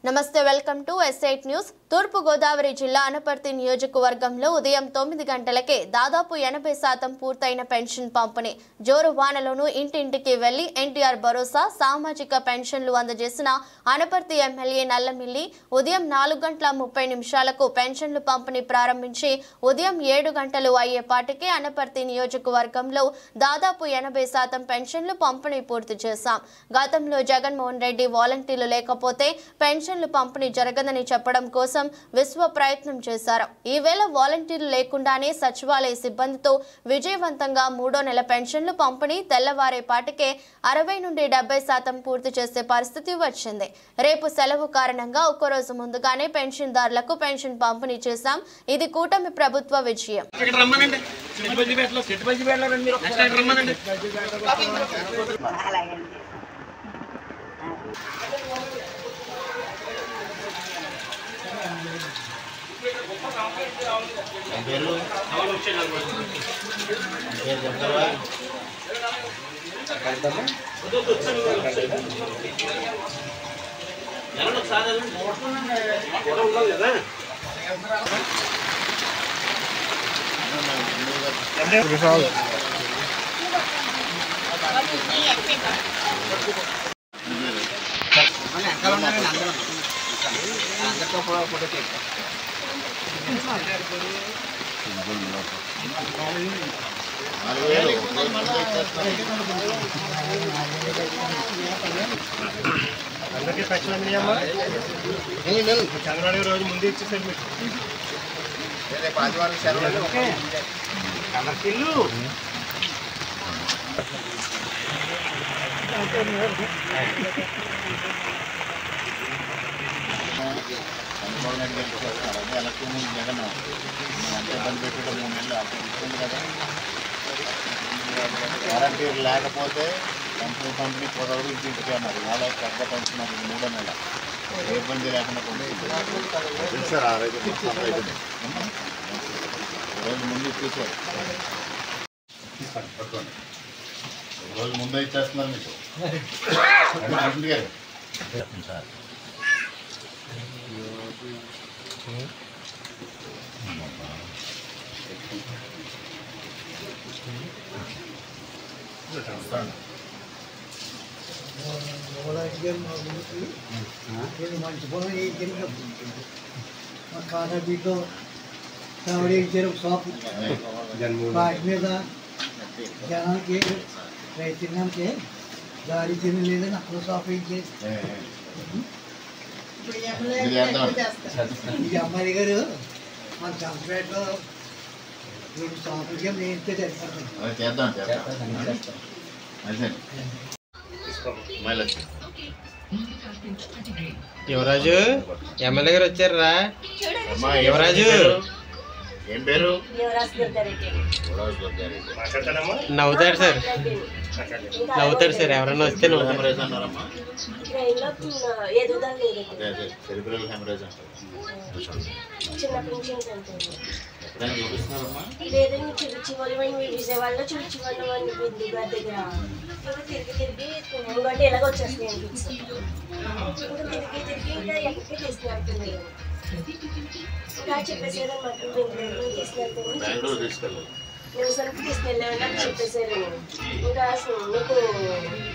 నమస్తే welcome to S8 news. తూర్పు గోదావరి జిల్లా అనపర్తి నియోజకవర్గంలో ఉదయం 9 గంటలకే దాదాపు 80% పూర్తయిన పెన్షన్ పంపిణీ జోరు వానలోనూ ఇంటింటికి వెళ్లి ఎన్టీఆర్ భరోసా సామాజిక పెన్షన్లు అందజేసిన అనపర్తి ఎమ్మెల్యే నల్లమిల్లి ఉదయం 4:30 పెన్షన్లు పంపిణీ ప్రారంభించి ఉదయం 7 గంటలు అయ్యేపాటికే అనపర్తి నియోజకవర్గంలో దాదాపు 80% పెన్షన్లు పంపిణీ పూర్తి చేశాం। గతంలో జగన్మోహన్ రెడ్డి వాలంటీర్లు లేకపోతే పెన్షన్లు పంపిణీ జరగదని చెప్పడం కోసం విశ్వ ప్రయత్నం చేశారు। ఈ వేళ వాలంటీర్లు లేకుండానే సచివాలయ సిబ్బందితో విజయవంతంగా 3వ నెల పెన్షన్లు పంపిణీ తెల్లవారేపాటికే 60 నుండి 70% పూర్తి చేసే పరిస్థితి వచ్చింది। రేపు సెలవు కారణంగా ఒక రోజు ముందుగానే పెన్షన్దారులకు పెన్షన్ పంపిణీ చేశాం। ఇది కూటమి ప్రభుత్వ విజయం। అందరికీ పెన్షన్ అందియమ్మా చంద్రబాబు రోజు ముందు ఇచ్చేసారు మీకు రేపు ఆదివారం సెలవులు అందరికిల్లు చంద్రబాబు నాయుడు గెలిచారు అదే ఎలక్షన్ ముందు జగన్ అంతే బంద్ పెట్టడం 3 నెలలు అప్పుడు ఇస్తుంది కదా। వాలంటీర్ లేకపోతే కంపెనీ కుదరదు ఇంటికి అన్నారు, వాళ్ళ పెద్ద పెన్షన్ 3వ నెల ఏ ఇబ్బంది లేకుండా సార్ ఆ రైతు రోజు ముందు ఇచ్చేసారు, పట్టుకోండి రోజు ముందు ఇచ్చేస్తున్నారు మీకు గారు సార్। మంచి పొలం మా కానబీతో ఇచ్చారు షాపు వాటి మీద జనానికి రైతాంగానికి దారి తినలేదని అక్కడ షాపు ఇచ్చేసి ఈ అమ్మాయి గారు మన చంపేటలో 2 షాపులకి నేర్పితే యువరాజు ఎమ్మెల్యే గారు వచ్చారా? యువరాజు ఏం పేరు? నవ్వుతాడు సార్, నవ్వుతాడు సార్, ఎవరన్నా వస్తే హెమరేజ్ అన్నారమ్మా, సెరిబ్రల్ హెమరేజ్ అంటారు। ఎప్పుడైనా చూపిస్తున్నారమ్మా? లేదని చూపించేవాళ్ళు విజయవాడలో చూపించేవాళ్ళు బిందు గారి దగ్గర తిరిగి ఇంకోటి ఎలాగ వచ్చేస్తాయి అనిపించి తిరిగి ఇంకా ఎక్కడికి తీసుకెళ్తుంది ఇంకా చెప్పేసారు అనమాట, బెంగళూరు తీసుకెళ్తాను బెంగళూరు తీసుకెళ్ళాలి నేను సరుకు తీసుకెళ్ళామని అని చెప్పేశారు। ఇంకా నీకు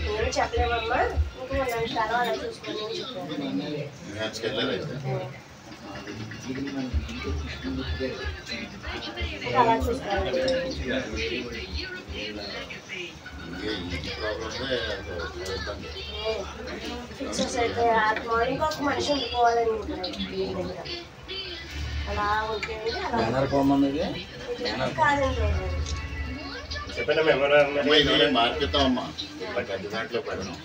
నేను చెప్పలేమమ్మా, ఇంకా 1 నిమిషాలు అలా చూసుకోండి అని చెప్పాను। అలా చూసుకోవాలి ఫిక్సెస్ అయితే మార్నింగ్ ఒక మనిషి ఉండిపోవాలని ఉంటుంది దగ్గర, అలా ఉంటుంది కాదండి చెప్పండి మార్కెట్ అమ్మా 10 దాంట్లో పెడదాం।